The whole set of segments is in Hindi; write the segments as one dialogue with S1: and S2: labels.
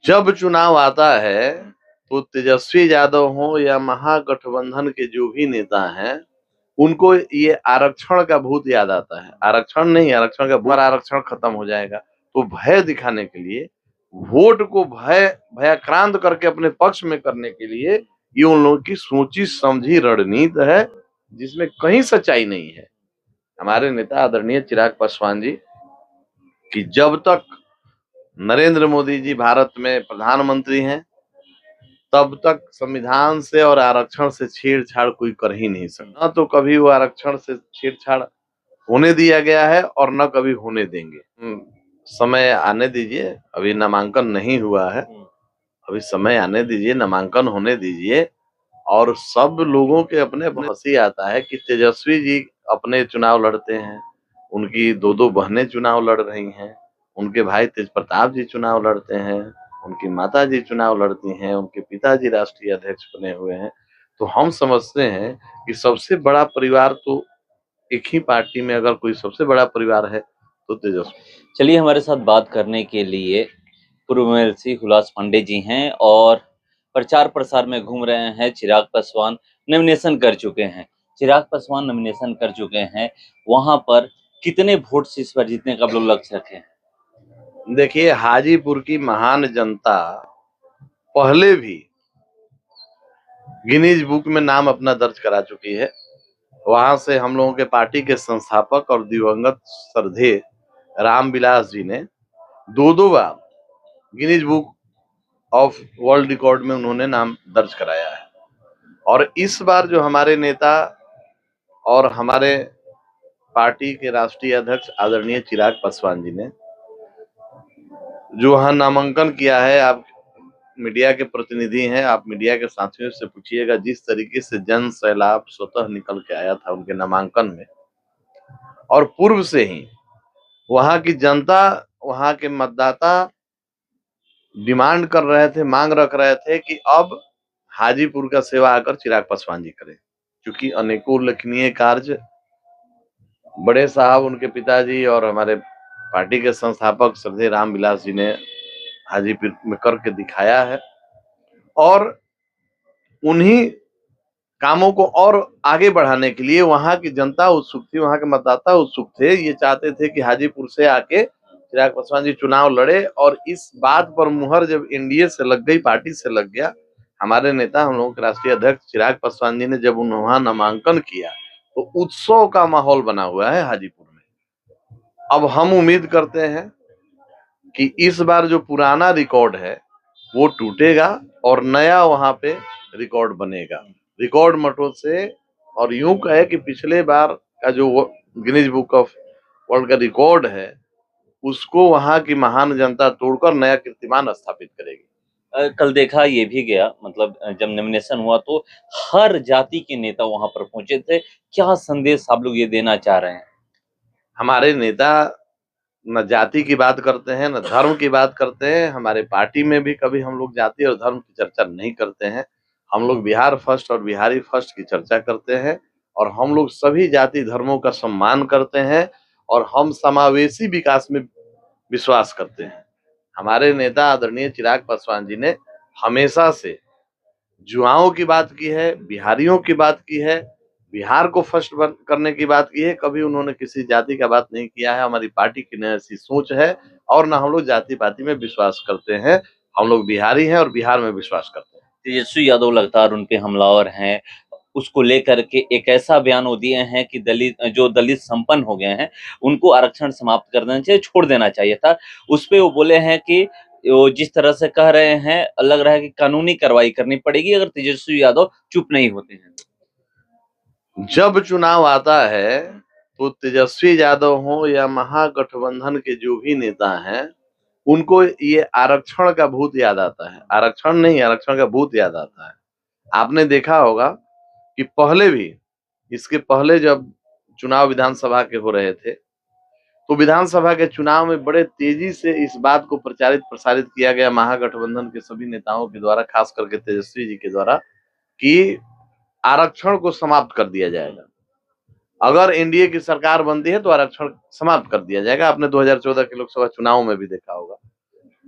S1: जब चुनाव आता है तो तेजस्वी यादव हो या महागठबंधन के जो भी नेता हैं, उनको ये आरक्षण का भूत याद आता है। आरक्षण नहीं, आरक्षण का भूत, आरक्षण खत्म हो जाएगा तो भय दिखाने के लिए, वोट को भयाक्रांत करके अपने पक्ष में करने के लिए ये उन लोगों की सोची समझी रणनीति है, जिसमें कहीं सच्चाई नहीं है। हमारे नेता आदरणीय चिराग पासवान जी कि जब तक नरेंद्र मोदी जी भारत में प्रधानमंत्री हैं, तब तक संविधान से और आरक्षण से छेड़छाड़ कोई कर ही नहीं सकता। न तो कभी वो आरक्षण से छेड़छाड़ होने दिया गया है और न कभी होने देंगे। समय आने दीजिए, अभी नामांकन नहीं हुआ है, अभी समय आने दीजिए, नामांकन होने दीजिए। और सब लोगों के अपने अपने हंसी आता है कि तेजस्वी जी अपने चुनाव लड़ते हैं, उनकी दो दो बहनें चुनाव लड़ रही हैं, उनके भाई तेज प्रताप जी चुनाव लड़ते हैं, उनकी माता जी चुनाव लड़ती हैं, उनके पिताजी राष्ट्रीय अध्यक्ष बने हुए हैं। तो हम समझते हैं कि सबसे बड़ा परिवार तो एक ही पार्टी में अगर कोई सबसे बड़ा परिवार है तो तेजस्वी।
S2: चलिए, हमारे साथ बात करने के लिए पूर्व मंत्री हुलास पांडे जी हैं और प्रचार प्रसार में घूम रहे हैं। चिराग पासवान नॉमिनेशन कर चुके हैं। चिराग पासवान नॉमिनेशन कर चुके हैं, वहां पर कितने वोट से इस बार जीतने का आप लोग लक्ष्य रखे हैं?
S1: देखिए, हाजीपुर की महान जनता पहले भी गिनीज बुक में नाम अपना दर्ज करा चुकी है। वहां से हम लोगों के पार्टी के संस्थापक और दिवंगत श्रद्धेय रामविलास जी ने दो दो बार Guinness Book of World Record में उन्होंने नाम दर्ज कराया है। और इस बार जो हमारे नेता और हमारे पार्टी के राष्ट्रीय अध्यक्ष आदरणीय चिराग पासवान जी ने जो वहां नामांकन किया है, आप मीडिया के प्रतिनिधि हैं, आप मीडिया के साथियों से पूछिएगा, जिस तरीके से जन सैलाब स्वतः निकल के आया था उनके नामांकन में, और पूर्व से ही वहां की जनता, वहां के मतदाता डिमांड कर रहे थे, मांग रख रहे थे कि अब हाजीपुर का सेवा आकर चिराग पासवान जी करें, क्योंकि अनेकों उल्लेखनीय कार्य बड़े साहब उनके पिताजी और हमारे पार्टी के संस्थापक श्रद्धेय रामविलास जी ने हाजीपुर में करके दिखाया है। और उन्हीं कामों को और आगे बढ़ाने के लिए वहां की जनता उत्सुक थी, वहां के मतदाता उत्सुक थे। ये चाहते थे कि हाजीपुर से आके चिराग पासवान जी चुनाव लड़े। और इस बात पर मुहर जब एनडीए से लग गई, पार्टी से लग गया, हमारे नेता, हम लोगों के राष्ट्रीय अध्यक्ष चिराग पासवान जी ने जब वहां नामांकन किया तो उत्सव का माहौल बना हुआ है हाजीपुर में। अब हम उम्मीद करते हैं कि इस बार जो पुराना रिकॉर्ड है वो टूटेगा और नया वहां पे रिकॉर्ड बनेगा, रिकॉर्ड मटों से। और यूं कहे कि पिछले बार का जो गिनीज बुक ऑफ वर्ल्ड का रिकॉर्ड है, उसको वहां की महान जनता तोड़कर नया कीर्तिमान स्थापित करेगी।
S2: कल देखा ये भी गया, मतलब जब नॉमिनेशन हुआ तो हर जाति के नेता वहां पर पहुंचे थे। क्या संदेश आप लोग ये देना चाह रहे हैं?
S1: हमारे नेता न जाति की बात करते हैं, न धर्म की बात करते हैं। हमारे पार्टी में भी कभी हम लोग जाति और धर्म की चर्चा नहीं करते हैं। हम लोग बिहार फर्स्ट और बिहारी फर्स्ट की चर्चा करते हैं। और हम लोग सभी जाति धर्मों का सम्मान करते हैं और हम समावेशी विकास में विश्वास करते हैं। हमारे नेता आदरणीय चिराग पासवान जी ने हमेशा से जुआओं की बात की है, बिहारियों की बात की है, बिहार को फर्स्ट करने की बात की है। कभी उन्होंने किसी जाति का बात नहीं किया है। हमारी पार्टी की न ऐसी सोच है और न हम लोग जाति पाति में विश्वास करते हैं। हम लोग बिहारी हैं और बिहार में विश्वास करते हैं।
S2: तेजस्वी यादव लगातार उन पे हमलावर हैं, उसको लेकर के एक ऐसा बयान वो दिए हैं कि दलित संपन्न हो गए हैं, उनको आरक्षण समाप्त कर देना चाहिए, छोड़ देना चाहिए था। उस पे वो बोले हैं कि वो जिस तरह से कह रहे हैं, लग रहा है कि कानूनी कार्रवाई करनी पड़ेगी अगर तेजस्वी यादव चुप नहीं होते हैं।
S1: जब चुनाव आता है तो तेजस्वी यादव हो या महागठबंधन के जो भी नेता हैं, उनको ये आरक्षण का भूत याद आता है। आरक्षण नहीं, आरक्षण का भूत याद आता है। आपने देखा होगा कि पहले भी, इसके पहले जब चुनाव विधानसभा के हो रहे थे, तो विधानसभा के चुनाव में बड़े तेजी से इस बात को प्रचारित प्रसारित किया गया महागठबंधन के सभी नेताओं के द्वारा, खास करके तेजस्वी जी के द्वारा, कि आरक्षण को समाप्त कर दिया जाएगा। अगर एनडीए की सरकार बनती है तो आरक्षण समाप्त कर दिया जाएगा। आपने 2014 के लोकसभा चुनाव में भी देखा होगा।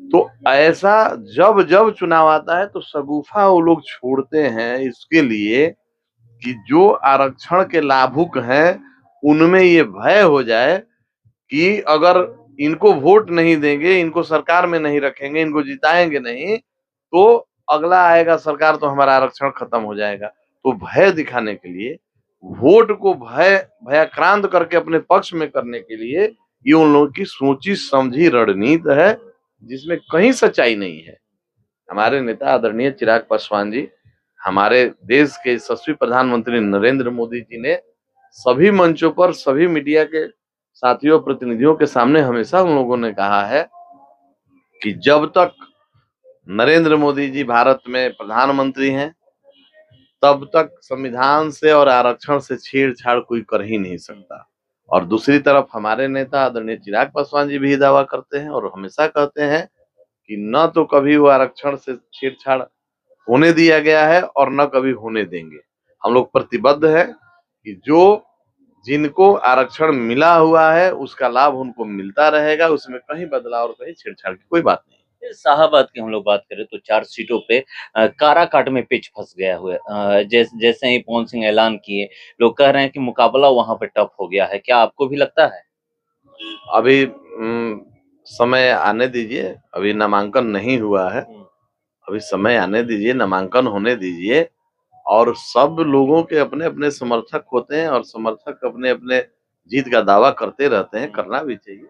S1: तो ऐसा जब जब चुनाव आता है तो शगुफा वो लोग छोड़ते हैं इसके लिए कि जो आरक्षण के लाभुक हैं उनमें ये भय हो जाए कि अगर इनको वोट नहीं देंगे, इनको सरकार में नहीं रखेंगे, इनको जिताएंगे नहीं, तो अगला आएगा सरकार तो हमारा आरक्षण खत्म हो जाएगा। तो भय दिखाने के लिए, वोट को भयाक्रांत करके अपने पक्ष में करने के लिए ये उन लोगों की सोची समझी रणनीति है, जिसमें कहीं सच्चाई नहीं है। हमारे नेता आदरणीय चिराग पासवान जी, हमारे देश के यशस्वी प्रधानमंत्री नरेंद्र मोदी जी ने सभी मंचों पर सभी मीडिया के साथियों प्रतिनिधियों के सामने हमेशा उन लोगों ने कहा है कि जब तक नरेंद्र मोदी जी भारत में प्रधानमंत्री हैं तब तक संविधान से और आरक्षण से छेड़छाड़ कोई कर ही नहीं सकता। और दूसरी तरफ हमारे नेता आदरणीय चिराग पासवान जी भी दावा करते हैं और हमेशा कहते हैं कि न तो कभी वो आरक्षण से छेड़छाड़ होने दिया गया है और न कभी होने देंगे। हम लोग प्रतिबद्ध है कि जो जिनको आरक्षण मिला हुआ है उसका लाभ उनको मिलता रहेगा, उसमें कहीं बदलाव और कहीं छेड़छाड़ की कोई बात नहीं।
S2: शाहाबाद की हम लोग बात करें तो 4 सीटों पे काराकाट में पेच फंस गया हुआ है। जैसे ही पवन सिंह ऐलान किए, लोग कह रहे हैं कि मुकाबला वहां पे टफ हो गया है। क्या आपको भी लगता है?
S1: अभी समय आने दीजिए, अभी नामांकन नहीं हुआ है, अभी समय आने दीजिए, नामांकन होने दीजिए। और सब लोगों के अपने अपने समर्थक होते हैं और समर्थक अपने अपने जीत का दावा करते रहते हैं, करना भी चाहिए।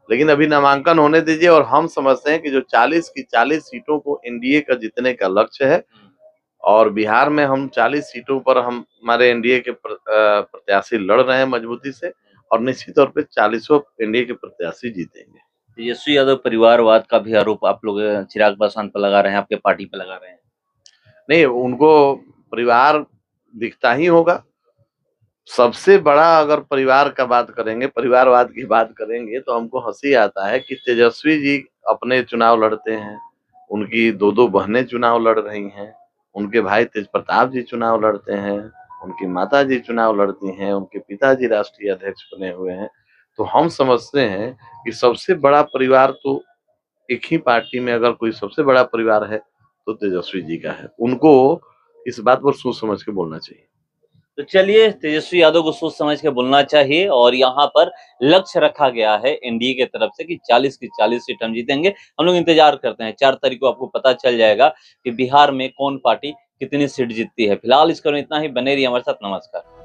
S1: लेकिन अभी नामांकन होने दीजिए और हम समझते हैं कि जो 40 की 40 सीटों को एनडीए का जीतने का लक्ष्य है और बिहार में हम 40 सीटों पर हम हमारे एनडीए के प्रत्याशी लड़ रहे हैं मजबूती से और निश्चित तौर पे 40 एनडीए के प्रत्याशी जीतेंगे।
S2: तेजस्वी यादव परिवारवाद का भी आरोप आप लोग चिराग पासवान पर लगा रहे हैं, आपके पार्टी पे लगा रहे हैं।
S1: नहीं, उनको परिवार दिखता ही होगा। सबसे बड़ा अगर परिवार का बात करेंगे, परिवारवाद की बात करेंगे तो हमको हंसी आता है कि तेजस्वी जी अपने चुनाव लड़ते हैं, उनकी 2-2 बहनें चुनाव लड़ रही हैं, उनके भाई तेज प्रताप जी चुनाव लड़ते हैं, उनकी माता जी चुनाव लड़ती हैं, उनके पिताजी राष्ट्रीय अध्यक्ष बने हुए हैं। तो हम समझते हैं कि सबसे बड़ा परिवार तो एक ही पार्टी में अगर कोई सबसे बड़ा परिवार है तो तेजस्वी जी का है। उनको इस बात पर सोच समझ के बोलना चाहिए।
S2: तो चलिए, तेजस्वी यादव को सोच समझ के बोलना चाहिए और यहाँ पर लक्ष्य रखा गया है एनडीए की तरफ से कि 40 की 40 सीट हम जीतेंगे। हम लोग इंतजार करते हैं, 4 तारीख को आपको पता चल जाएगा कि बिहार में कौन पार्टी कितनी सीट जीतती है। फिलहाल इस करो इतना ही, बने रहिए हमारे साथ। नमस्कार।